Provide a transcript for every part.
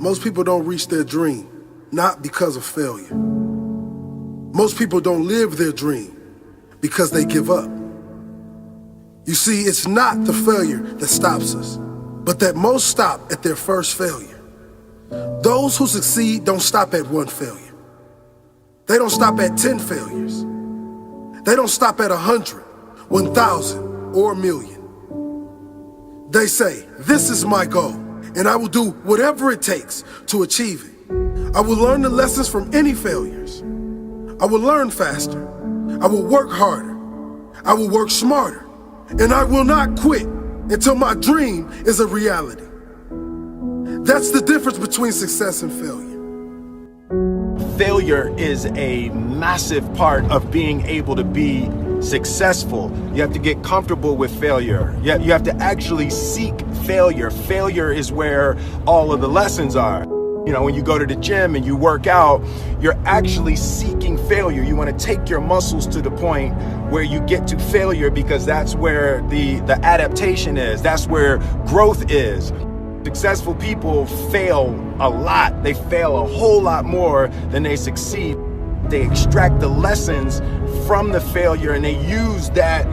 Most people don't reach their dream, not because of failure. Most people don't live their dream because they give up. You see, it's not the failure that stops us, but that most stop at their first failure. Those who succeed don't stop at one failure. They don't stop at 10 failures. They don't stop at 100, 1,000, or 1,000,000. They say, this is my goal, and I will do whatever it takes to achieve it. I will learn the lessons from any failures. I will learn faster. I will work harder. I will work smarter. And I will not quit until my dream is a reality. That's the difference between success and failure. Failure is a massive part of being able to be successful. You have to get comfortable with failure. You have to actually seek failure. Failure is where all of the lessons are. You know, when you go to the gym and you work out, you're actually seeking failure. You want to take your muscles to the point where you get to failure, because that's where the adaptation is. That's where growth is. Successful people fail a lot. They fail a whole lot more than they succeed. They extract the lessons from the failure, and they use that,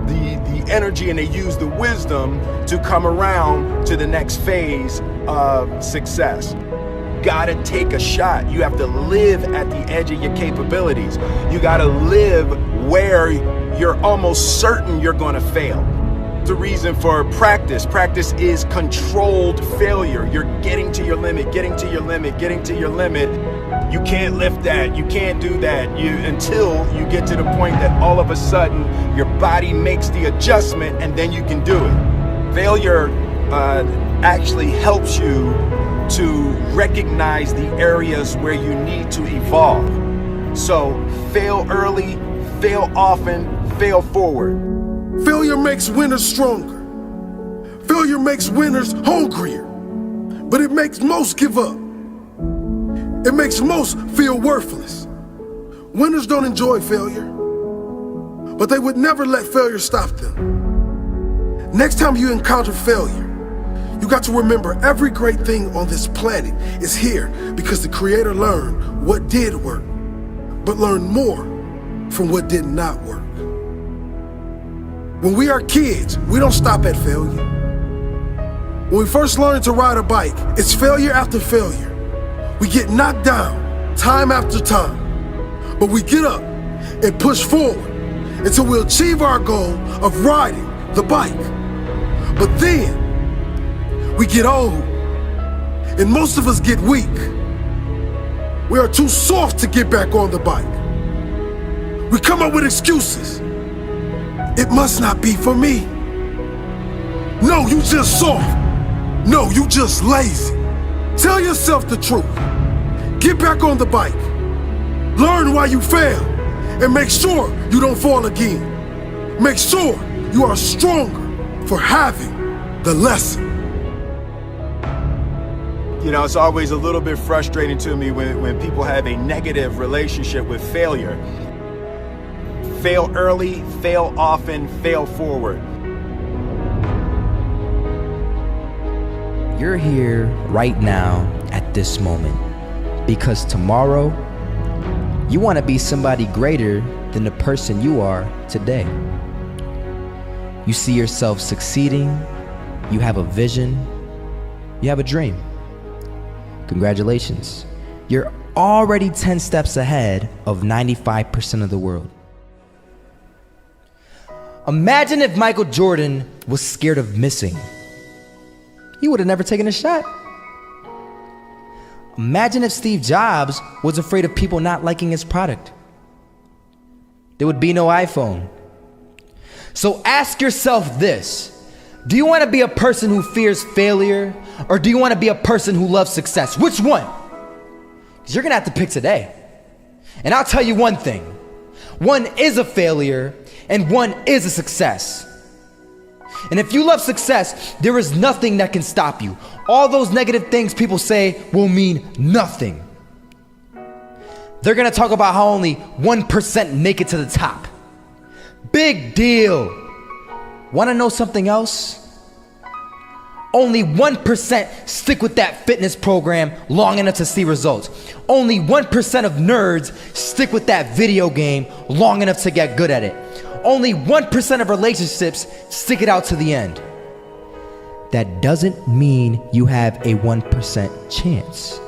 the energy, and they use the wisdom to come around to the next phase of success. Gotta take a shot. You have to live at the edge of your capabilities. You gotta live where you're almost certain you're gonna fail. The reason for practice. Practice is controlled failure. You're getting to your limit, getting to your limit, getting to your limit. You can't lift that, you can't do that, until you get to the point that all of a sudden your body makes the adjustment, and then you can do it. Failure actually helps you to recognize the areas where you need to evolve. So fail early, fail often, fail forward. Failure makes winners stronger. Failure makes winners hungrier. But it makes most give up. It makes most feel worthless. Winners don't enjoy failure, but they would never let failure stop them. Next time you encounter failure, you got to remember every great thing on this planet is here because the Creator learned what did work, but learned more from what did not work. When we are kids, we don't stop at failure. When we first learn to ride a bike, it's failure after failure. We get knocked down time after time, but we get up and push forward until we achieve our goal of riding the bike. But then we get old, and most of us get weak. We are too soft to get back on the bike. We come up with excuses. It must not be for me. No, you just soft. No, you just lazy. Tell yourself the truth. Get back on the bike. Learn why you failed, and make sure you don't fall again. Make sure you are stronger for having the lesson. You know, it's always a little bit frustrating to me when people have a negative relationship with failure. Fail early, fail often, fail forward. You're here right now at this moment because tomorrow you want to be somebody greater than the person you are today. You see yourself succeeding, you have a vision, you have a dream. Congratulations. You're already 10 steps ahead of 95% of the world. Imagine if Michael Jordan was scared of missing. He would have never taken a shot. Imagine if Steve Jobs was afraid of people not liking his product. There would be no iPhone. So ask yourself this. Do you want to be a person who fears failure, or do you want to be a person who loves success? Which one? Because you're going to have to pick today. And I'll tell you one thing. One is a failure, and one is a success. And if you love success, there is nothing that can stop you. All those negative things people say will mean nothing. They're going to talk about how only 1% make it to the top. Big deal. Want to know something else? Only 1% stick with that fitness program long enough to see results. Only 1% of nerds stick with that video game long enough to get good at it. Only 1% of relationships stick it out to the end. That doesn't mean you have a 1% chance.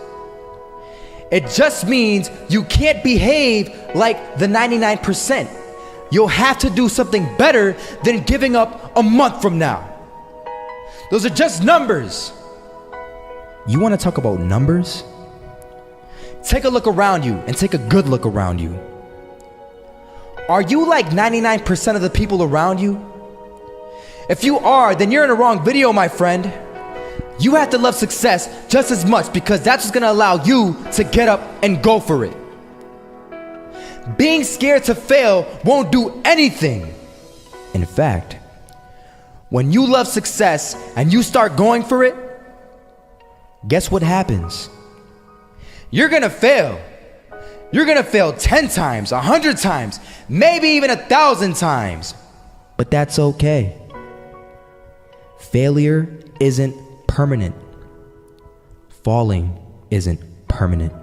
It just means you can't behave like the 99%. You'll have to do something better than giving up a month from now. Those are just numbers. You want to talk about numbers? Take a look around you and take a good look around you. Are you like 99% of the people around you? If you are, then you're in the wrong video, my friend. You have to love success just as much because that's what's going to allow you to get up and go for it. Being scared to fail won't do anything. In fact, when you love success and you start going for it, guess what happens? You're gonna fail. You're gonna fail 10 times, 100 times, maybe even 1,000 times. But that's okay. Failure isn't permanent. Falling isn't permanent.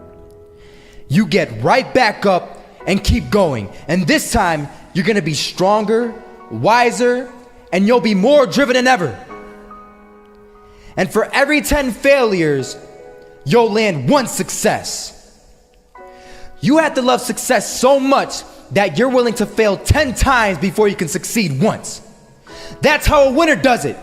You get right back up and keep going. And this time, you're gonna be stronger, wiser, and you'll be more driven than ever. And for every 10 failures, you'll land one success. You have to love success so much that you're willing to fail 10 times before you can succeed once. That's how a winner does it.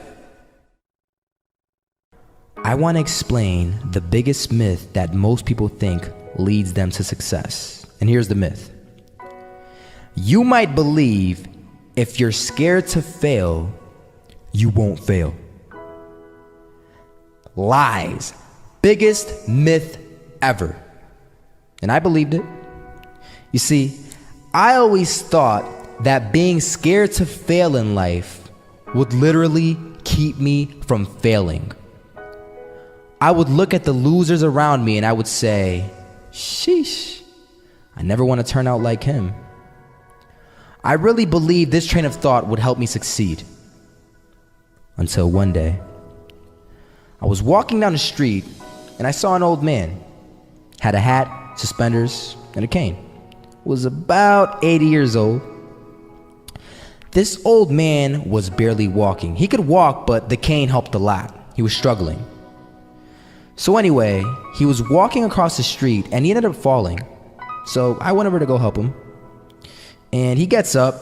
I want to explain the biggest myth that most people think leads them to success. And here's the myth. You might believe if you're scared to fail, you won't fail. Lies. Biggest myth ever. And I believed it. You see, I always thought that being scared to fail in life would literally keep me from failing. I would look at the losers around me and I would say, sheesh, I never want to turn out like him. I really believed this train of thought would help me succeed. Until one day, I was walking down the street and I saw an old man. Had a hat, suspenders, and a cane. Was about 80 years old. This old man was barely walking. He could walk, but the cane helped a lot. He was struggling. So anyway, he was walking across the street and he ended up falling. So I went over to go help him. And he gets up,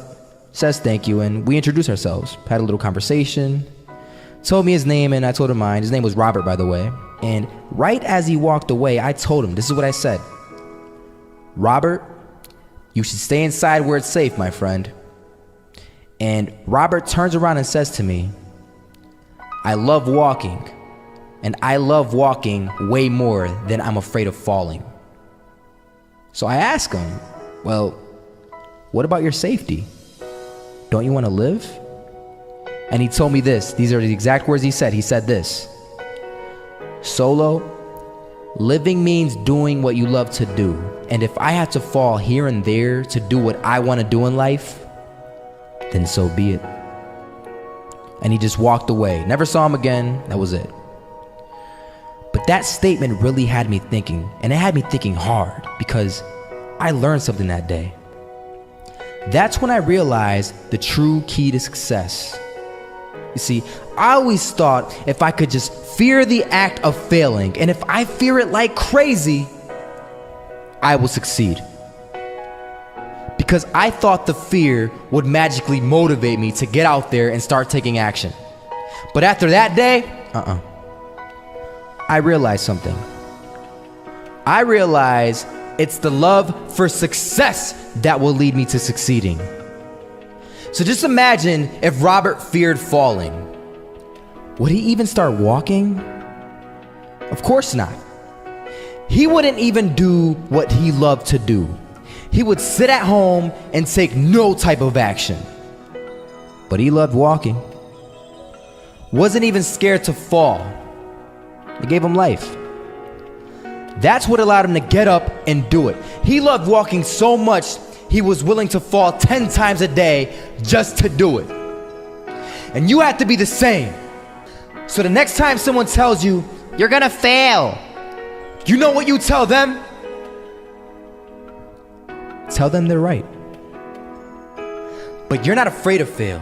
says thank you, and we introduced ourselves. Had a little conversation. Told me his name and I told him mine. His name was Robert, by the way. And right as he walked away, I told him, this is what I said. Robert, you should stay inside where it's safe, my friend. And Robert turns around and says to me, I love walking. And I love walking way more than I'm afraid of falling. So I asked him, well, what about your safety? Don't you want to live? And he told me this. These are the exact words he said. He said this. Solo, living means doing what you love to do. And if I have to fall here and there to do what I want to do in life, then so be it. And he just walked away. Never saw him again. That was it. But that statement really had me thinking, and it had me thinking hard because I learned something that day. That's when I realized the true key to success. You see, I always thought if I could just fear the act of failing, and if I fear it like crazy, I will succeed. Because I thought the fear would magically motivate me to get out there and start taking action. But after that day, I realized something. I realized it's the love for success that will lead me to succeeding. So just imagine if Robert feared falling. Would he even start walking? Of course not. He wouldn't even do what he loved to do. He would sit at home and take no type of action. But he loved walking. Wasn't even scared to fall. It gave him life. That's what allowed him to get up and do it. He loved walking so much, he was willing to fall 10 times a day just to do it. And you have to be the same. So the next time someone tells you, you're gonna fail, you know what you tell them? Tell them they're right. But you're not afraid to fail.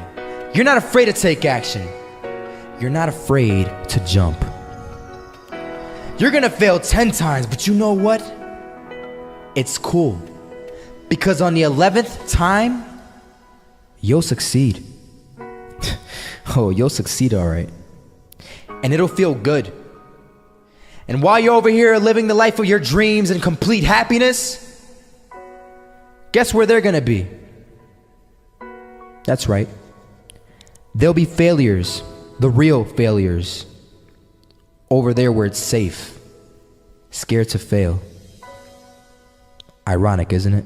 You're not afraid to take action. You're not afraid to jump. You're gonna fail 10 times, but you know what? It's cool. Because on the 11th time, you'll succeed. Oh, you'll succeed, all right. And it'll feel good. And while you're over here living the life of your dreams in complete happiness, guess where they're gonna be? That's right. They'll be failures, the real failures, over there where it's safe, scared to fail. Ironic, isn't it?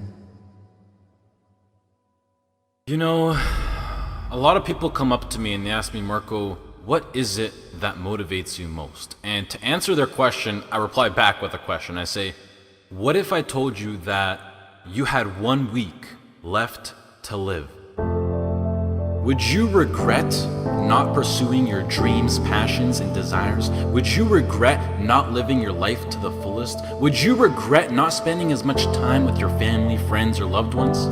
You know, a lot of people come up to me and they ask me, Marco, what is it that motivates you most? And to answer their question, I reply back with a question. I say, what if I told you that you had 1 week left to live? Would you regret not pursuing your dreams, passions, and desires? Would you regret not living your life to the fullest? Would you regret not spending as much time with your family, friends, or loved ones?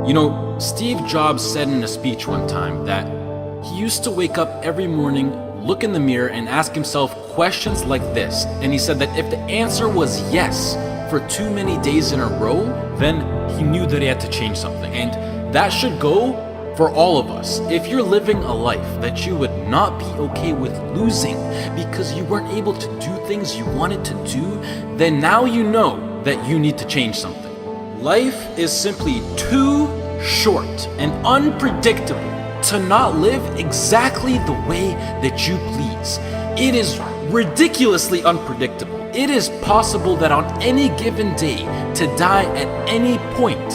You know, Steve Jobs said in a speech one time that he used to wake up every morning, look in the mirror, and ask himself questions like this. And he said that if the answer was yes for too many days in a row, then he knew that he had to change something. And that should go for all of us. If you're living a life that you would not be okay with losing because you weren't able to do things you wanted to do, then now you know that you need to change something. Life is simply too short and unpredictable to not live exactly the way that you please. It is ridiculously unpredictable. It is possible that on any given day to die at any point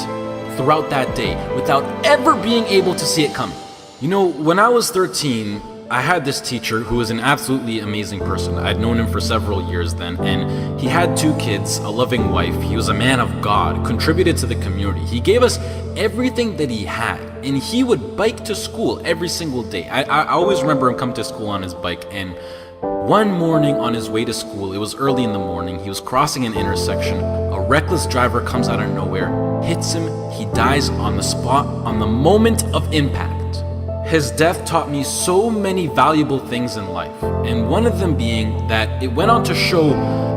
throughout that day without ever being able to see it coming. You know, when I was 13, I had this teacher who was an absolutely amazing person. I'd known him for several years then, and he had 2 kids, a loving wife. He was a man of God, contributed to the community. He gave us everything that he had, and he would bike to school every single day. I always remember him coming to school on his bike, and one morning on his way to school, it was early in the morning, he was crossing an intersection. A reckless driver comes out of nowhere, hits him, he dies on the spot, on the moment of impact. His death taught me so many valuable things in life, and one of them being that it went on to show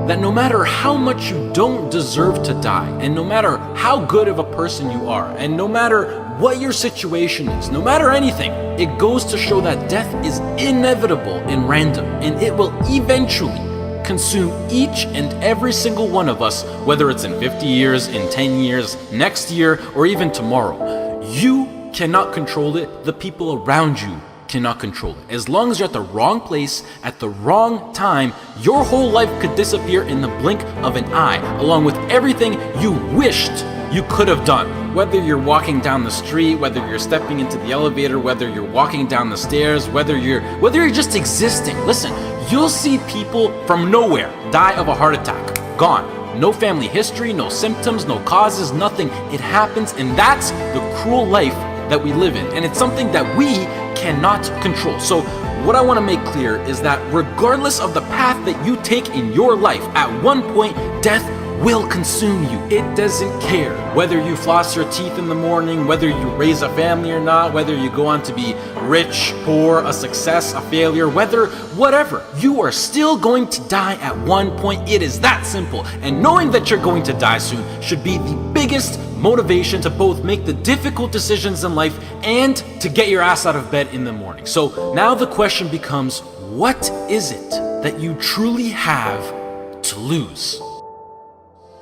that no matter how much you don't deserve to die, and no matter how good of a person you are, and no matter what your situation is, no matter anything, it goes to show that death is inevitable and random, and it will eventually consume each and every single one of us, whether it's in 50 years, in 10 years, next year, or even tomorrow. You cannot control it. The people around you cannot control it. As long as you're at the wrong place at the wrong time, your whole life could disappear in the blink of an eye, along with everything you wished you could have done. Whether you're walking down the street, whether you're stepping into the elevator, whether you're walking down the stairs, whether you're just existing. Listen, you'll see people from nowhere die of a heart attack. Gone. No family history, no symptoms, no causes, nothing. It happens, and that's the cruel life that we live in, and it's something that we cannot control. So what I want to make clear is that regardless of the path that you take in your life, at one point death will consume you. It doesn't care whether you floss your teeth in the morning, whether you raise a family or not, whether you go on to be rich, poor, a success, a failure, whatever, you are still going to die at one point. It is that simple. And knowing that you're going to die soon should be the biggest motivation to both make the difficult decisions in life and to get your ass out of bed in the morning. So now the question becomes, what is it that you truly have to lose?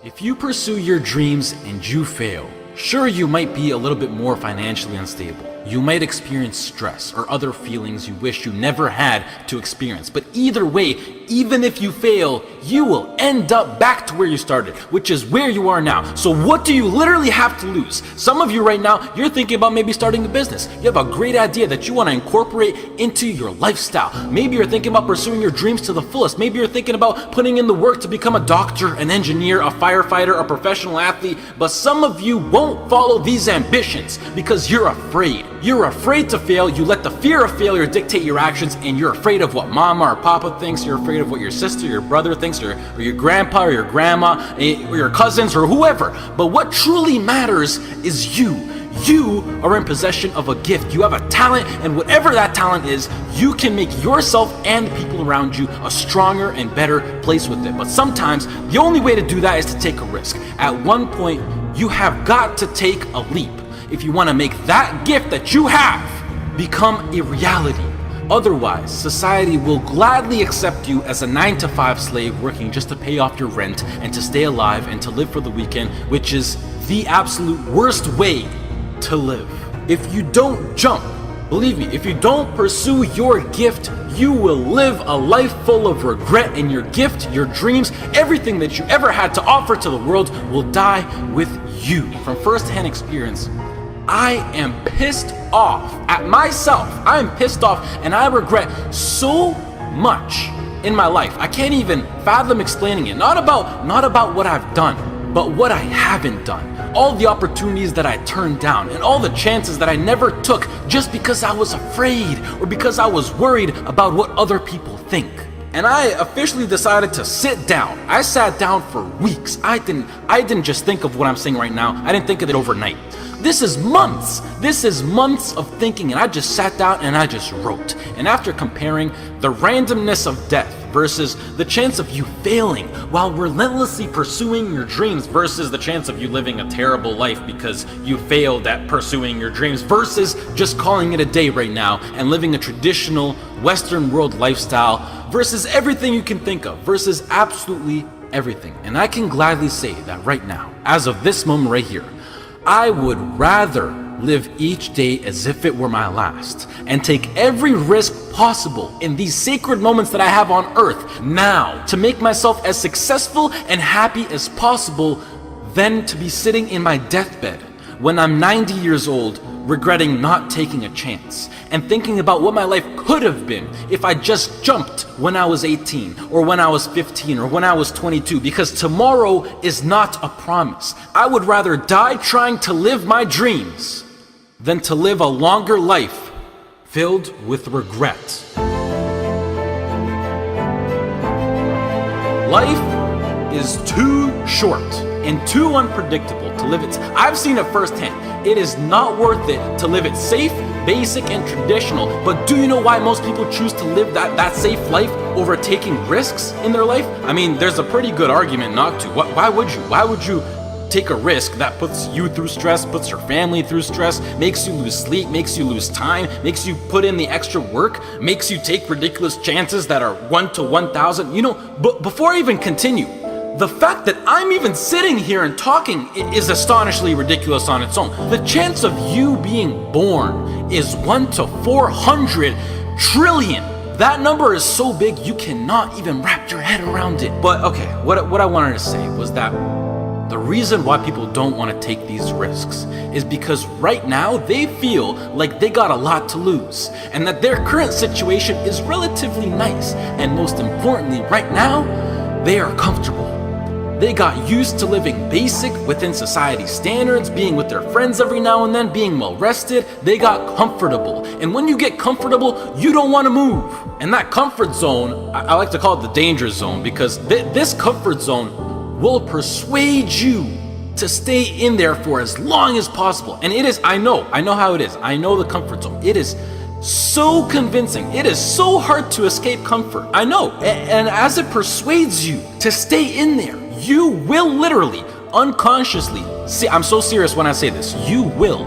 If you pursue your dreams and you fail, sure, you might be a little bit more financially unstable. You might experience stress or other feelings you wish you never had to experience. But either way, even if you fail, you will end up back to where you started, which is where you are now. So what do you literally have to lose? Some of you right now, you're thinking about maybe starting a business. You have a great idea that you want to incorporate into your lifestyle. Maybe you're thinking about pursuing your dreams to the fullest. Maybe you're thinking about putting in the work to become a doctor, an engineer, a firefighter, a professional athlete. But some of you won't follow these ambitions because you're afraid. You're afraid to fail. You let the fear of failure dictate your actions, and you're afraid of what mama or papa thinks. You're afraid of what your sister, your brother thinks, or your grandpa or your grandma, or your cousins, or whoever. But what truly matters is you. You are in possession of a gift. You have a talent, and whatever that talent is, you can make yourself and the people around you a stronger and better place with it. But sometimes the only way to do that is to take a risk. At one point, you have got to take a leap if you want to make that gift that you have become a reality. Otherwise, society will gladly accept you as a 9-to-5 slave working just to pay off your rent and to stay alive and to live for the weekend, which is the absolute worst way to live. If you don't jump, believe me, if you don't pursue your gift, you will live a life full of regret, and your gift, your dreams, everything that you ever had to offer to the world will die with you. From first-hand experience, I am pissed off at myself. I am pissed off, and I regret so much in my life. I can't even fathom explaining it. Not about what I've done, but what I haven't done. All the opportunities that I turned down, and all the chances that I never took just because I was afraid or because I was worried about what other people think. And I officially decided to sit down. I sat down for weeks. I didn't just think of what I'm saying right now. I didn't think of it overnight. This is months. This is months of thinking, and I just sat down and I just wrote. And after comparing the randomness of death versus the chance of you failing while relentlessly pursuing your dreams versus the chance of you living a terrible life because you failed at pursuing your dreams versus just calling it a day right now and living a traditional Western world lifestyle versus everything you can think of versus absolutely everything. And I can gladly say that right now, as of this moment right here, I would rather live each day as if it were my last and take every risk possible in these sacred moments that I have on earth now to make myself as successful and happy as possible than to be sitting in my deathbed when I'm 90 years old regretting not taking a chance and thinking about what my life could have been if I just jumped when I was 18 or when I was 15 or when I was 22, because tomorrow is not a promise. I would rather die trying to live my dreams than to live a longer life filled with regret. Life is too short and too unpredictable to live it. I've seen it firsthand. It is not worth it to live it safe, basic, and traditional. But do you know why most people choose to live that safe life over taking risks in their life? I mean, there's a pretty good argument not to. Why would you? Why would you take a risk that puts you through stress, puts your family through stress, makes you lose sleep, makes you lose time, makes you put in the extra work, makes you take ridiculous chances that are 1 to 1,000? You know, but before I even continue, the fact that I'm even sitting here and talking is astonishingly ridiculous on its own. The chance of you being born is 1 to 400 trillion. That number is so big you cannot even wrap your head around it. But okay, what I wanted to say was that the reason why people don't want to take these risks is because right now they feel like they got a lot to lose and that their current situation is relatively nice. And most importantly, right now, they are comfortable. They got used to living basic within society standards, being with their friends every now and then, being well rested. They got comfortable. And when you get comfortable, you don't want to move. And that comfort zone, I like to call it the danger zone, because this comfort zone will persuade you to stay in there for as long as possible. And it is, I know how it is. I know the comfort zone. It is so convincing. It is so hard to escape comfort. I know. And as it persuades you to stay in there, you will literally, unconsciously, see, I'm so serious when I say this, you will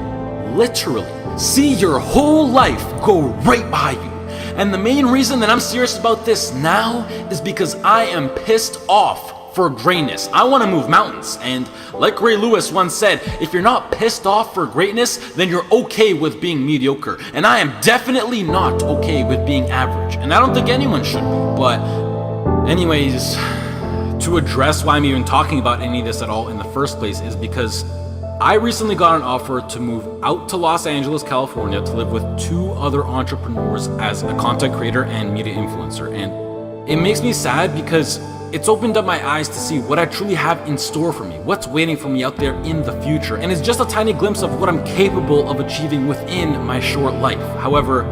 literally see your whole life go right by you. And the main reason that I'm serious about this now is because I am pissed off for greatness. I want to move mountains. And like Ray Lewis once said, if you're not pissed off for greatness, then you're okay with being mediocre. And I am definitely not okay with being average. And I don't think anyone should be. But anyways, to address why I'm even talking about any of this at all in the first place is because I recently got an offer to move out to Los Angeles, California to live with 2 other entrepreneurs as a content creator and media influencer. And it makes me sad because it's opened up my eyes to see what I truly have in store for me, what's waiting for me out there in the future, and it's just a tiny glimpse of what I'm capable of achieving within my short life. However,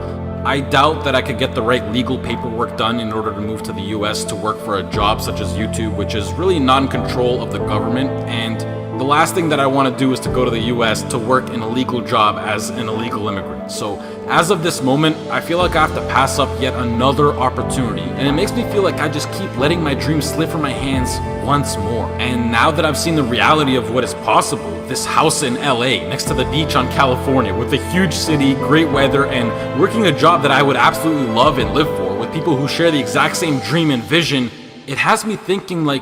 I doubt that I could get the right legal paperwork done in order to move to the US to work for a job such as YouTube, which is really not in control of the government, and the last thing that I want to do is to go to the US to work in a legal job as an illegal immigrant. So as of this moment, I feel like I have to pass up yet another opportunity, and it makes me feel like I just keep letting my dreams slip from my hands once more. And now that I've seen the reality of what is possible, this house in LA next to the beach on California with a huge city, great weather, and working a job that I would absolutely love and live for with people who share the exact same dream and vision, it has me thinking like,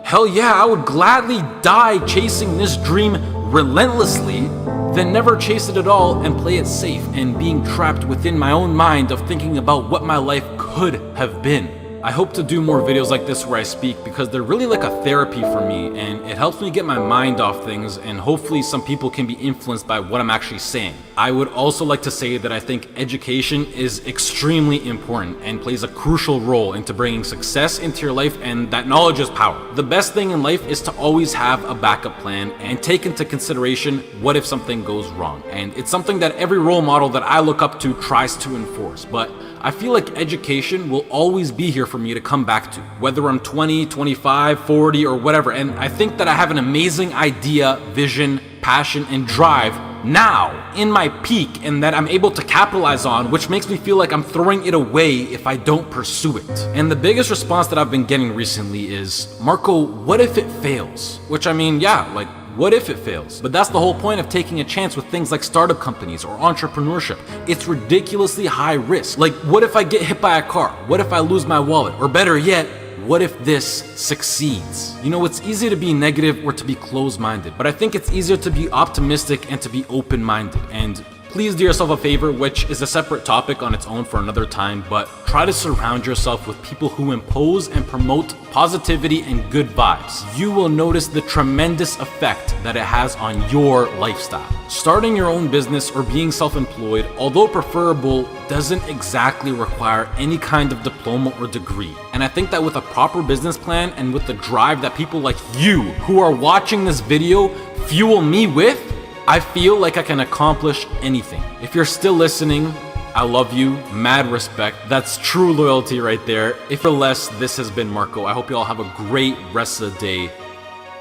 hell yeah, I would gladly die chasing this dream relentlessly than never chase it at all and play it safe and being trapped within my own mind of thinking about what my life could have been. I hope to do more videos like this where I speak because they're really like a therapy for me, and it helps me get my mind off things, and hopefully some people can be influenced by what I'm actually saying. I would also like to say that I think education is extremely important and plays a crucial role into bringing success into your life, and that knowledge is power. The best thing in life is to always have a backup plan and take into consideration what if something goes wrong. And it's something that every role model that I look up to tries to enforce, but I feel like education will always be here for me to come back to, whether I'm 20, 25, 40, or whatever. And I think that I have an amazing idea, vision, passion, and drive now in my peak, and that I'm able to capitalize on, which makes me feel like I'm throwing it away if I don't pursue it. And the biggest response that I've been getting recently is, Marco, what if it fails? Which, I mean, yeah, like, what if it fails? But that's the whole point of taking a chance with things like startup companies or entrepreneurship. It's ridiculously high risk. Like, what if I get hit by a car? What if I lose my wallet? Or better yet, what if this succeeds? You know, it's easy to be negative or to be closed-minded, but I think it's easier to be optimistic and to be open-minded. And please do yourself a favor, which is a separate topic on its own for another time, but try to surround yourself with people who impose and promote positivity and good vibes. You will notice the tremendous effect that it has on your lifestyle. Starting your own business or being self-employed, although preferable, doesn't exactly require any kind of diploma or degree. And I think that with a proper business plan and with the drive that people like you who are watching this video fuel me with, I feel like I can accomplish anything. If you're still listening, I love you, mad respect. That's true loyalty right there. If you're less, this has been Marco. I hope you all have a great rest of the day,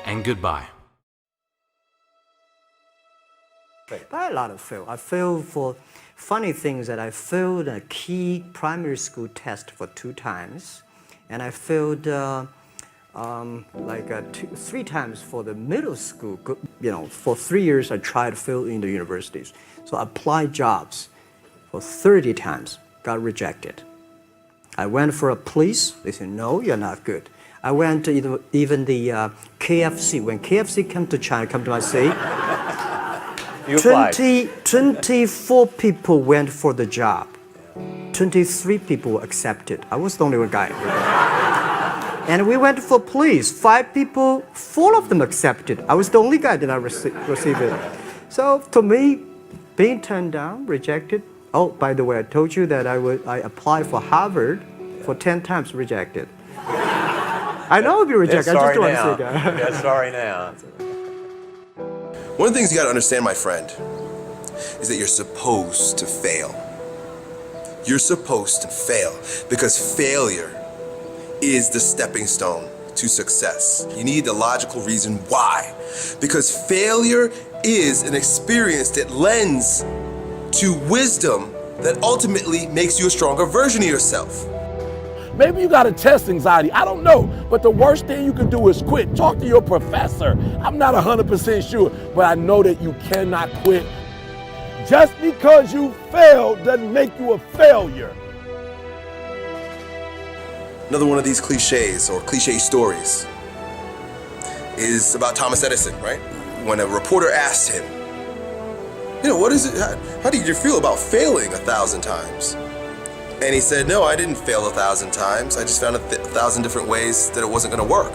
and goodbye. By a lot of fail. I failed for funny things that I failed a key primary school test for 2 times, and I failed 3 times for the middle school. You know, for 3 years I tried to fill in the universities. So I applied jobs for 30 times, got rejected. I went for a police, they said, no, you're not good. I went to even the KFC. When KFC came to China, come to my city, 24 people went for the job. 23 people were accepted. I was the only one guy. And we went for police. 5 people, 4 of them accepted. I was the only guy that I received it. So to me, being turned down, rejected. Oh, by the way, I told you that I applied for Harvard for 10 times, rejected. I know I'll be rejected. I just don't want to say that. Yeah, sorry now. One of the things you got to understand, my friend, is that you're supposed to fail. You're supposed to fail because failure is the stepping stone to success. You need the logical reason why. Because failure is an experience that lends to wisdom that ultimately makes you a stronger version of yourself. Maybe you got a test anxiety, I don't know, but the worst thing you can do is quit. Talk to your professor. I'm not 100% sure, but I know that you cannot quit. Just because you failed doesn't make you a failure. Another one of these cliches or cliche stories is about Thomas Edison, right? When a reporter asked him, you know, what is it, how did you feel about failing 1,000 times? And he said, no, I didn't fail 1,000 times. I just found 1,000 different ways that it wasn't gonna work.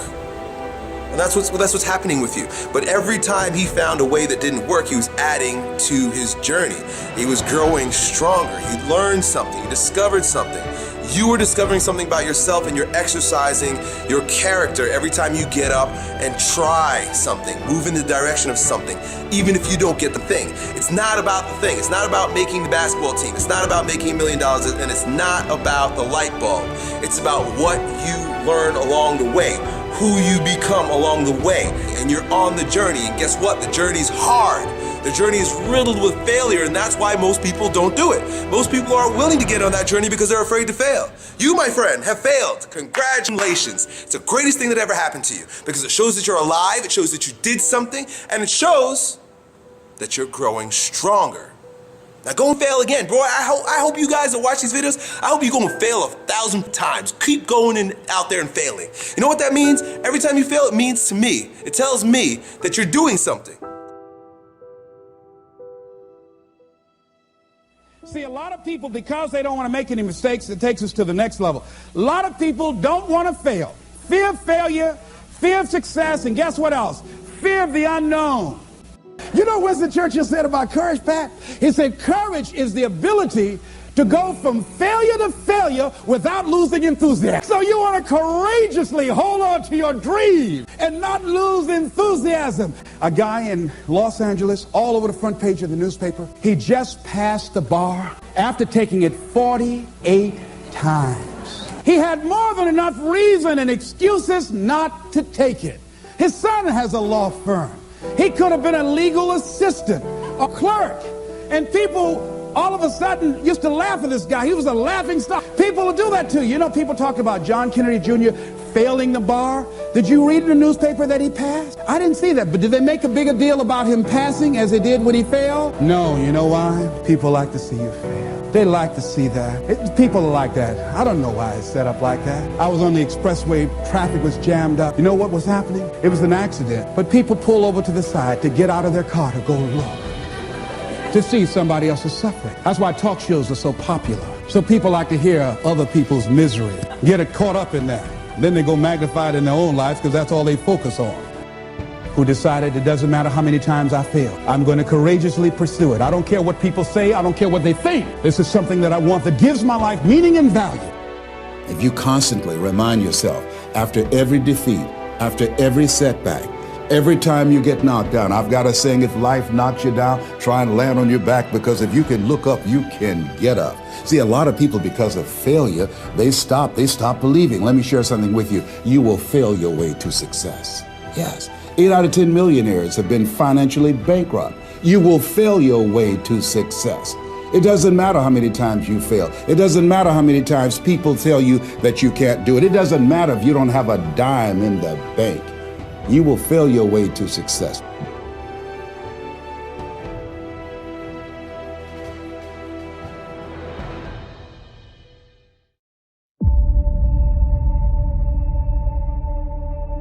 And that's what's happening with you. But every time he found a way that didn't work, he was adding to his journey. He was growing stronger. He learned something, he discovered something. You are discovering something about yourself, and you're exercising your character every time you get up and try something, move in the direction of something, even if you don't get the thing. It's not about the thing. It's not about making the basketball team. It's not about making $1 million, and it's not about the light bulb. It's about what you learn along the way, who you become along the way, and you're on the journey. And guess what? The journey's hard. The journey is riddled with failure, and that's why most people don't do it. Most people aren't willing to get on that journey because they're afraid to fail. You, my friend, have failed. Congratulations. It's the greatest thing that ever happened to you because it shows that you're alive, it shows that you did something, and it shows that you're growing stronger. Now go and fail again, bro. I hope you guys that watch these videos, I hope you go and fail 1,000 times. Keep going and out there and failing. You know what that means? Every time you fail, it means to me, it tells me that you're doing something. See, a lot of people, because they don't want to make any mistakes, it takes us to the next level. A lot of people don't want to fail. Fear of failure, fear of success, and guess what else? Fear of the unknown. You know what Winston Churchill said about courage, Pat? He said, courage is the ability to go from failure to failure without losing enthusiasm. So you want to courageously hold on to your dream and not lose enthusiasm. A guy in Los Angeles, all over the front page of the newspaper, he just passed the bar after taking it 48 times. He had more than enough reason and excuses not to take it. His son has a law firm. He could have been a legal assistant, a clerk, and people all of a sudden used to laugh at this guy. He was a laughing stock. People will do that to you. You know, people talk about John Kennedy Jr. failing the bar. Did you read in the newspaper that he passed? I didn't see that, but did they make a bigger deal about him passing as they did when he failed? No, you know why? People like to see you fail. They like to see that. People are like that. I don't know why it's set up like that. I was on the expressway, traffic was jammed up. You know what was happening? It was an accident. But people pull over to the side to get out of their car to go look, to see somebody else's suffering. That's why talk shows are so popular. So people like to hear other people's misery, get it caught up in that. Then they go magnify it in their own lives because that's all they focus on. Who decided it doesn't matter how many times I fail. I'm going to courageously pursue it. I don't care what people say. I don't care what they think. This is something that I want that gives my life meaning and value. If you constantly remind yourself after every defeat, after every setback, every time you get knocked down, I've got a saying, if life knocks you down, try and land on your back, because if you can look up, you can get up. See, a lot of people, because of failure, they stop believing. Let me share something with you. You will fail your way to success. Yes. 8 out of 10 millionaires have been financially bankrupt. You will fail your way to success. It doesn't matter how many times you fail. It doesn't matter how many times people tell you that you can't do it. It doesn't matter if you don't have a dime in the bank. You will fail your way to success.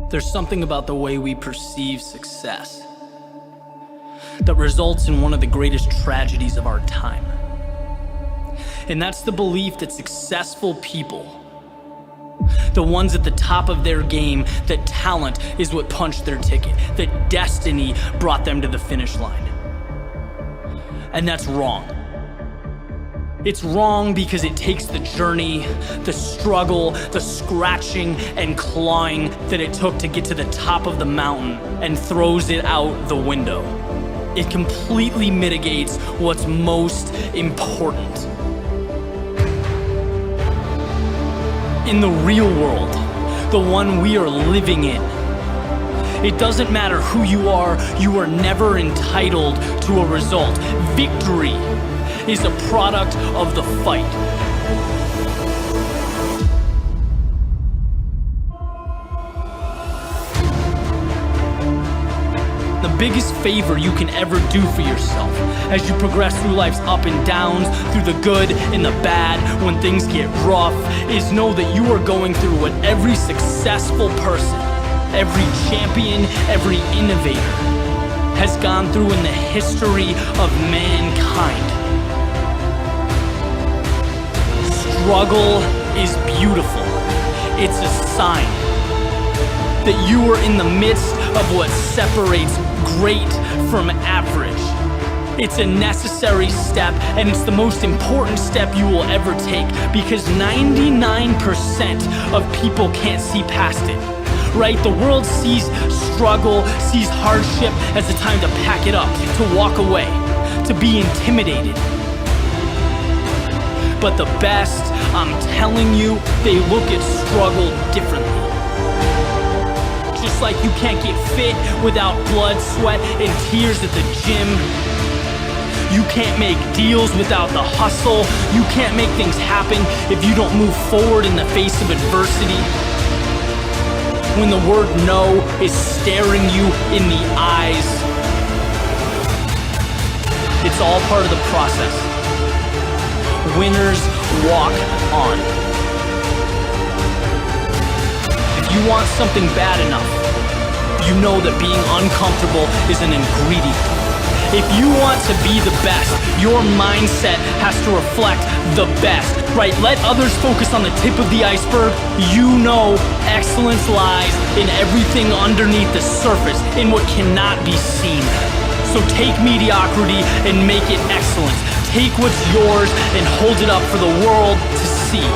There's something about the way we perceive success that results in one of the greatest tragedies of our time. And that's the belief that successful people, the ones at the top of their game, that talent is what punched their ticket, that destiny brought them to the finish line. And that's wrong. It's wrong because it takes the journey, the struggle, the scratching and clawing that it took to get to the top of the mountain and throws it out the window. It completely mitigates what's most important. In the real world, the one we are living in, it doesn't matter who you are never entitled to a result. Victory is a product of the fight. The biggest favor you can ever do for yourself as you progress through life's up and downs, through the good and the bad, when things get rough, is know that you are going through what every successful person, every champion, every innovator has gone through in the history of mankind. Struggle is beautiful. It's a sign that you are in the midst of what separates great from average. It's a necessary step, and it's the most important step you will ever take, because 99% of people can't see past it, right? The world sees struggle, sees hardship as a time to pack it up, to walk away, to be intimidated. But the best, I'm telling you, they look at struggle differently. Just like you can't get fit without blood, sweat, and tears at the gym. You can't make deals without the hustle. You can't make things happen if you don't move forward in the face of adversity. When the word no is staring you in the eyes, it's all part of the process. Winners walk on. If you want something bad enough, you know that being uncomfortable is an ingredient. If you want to be the best, your mindset has to reflect the best, right? Let others focus on the tip of the iceberg. You know excellence lies in everything underneath the surface, in what cannot be seen. So take mediocrity and make it excellence. Take what's yours and hold it up for the world to see.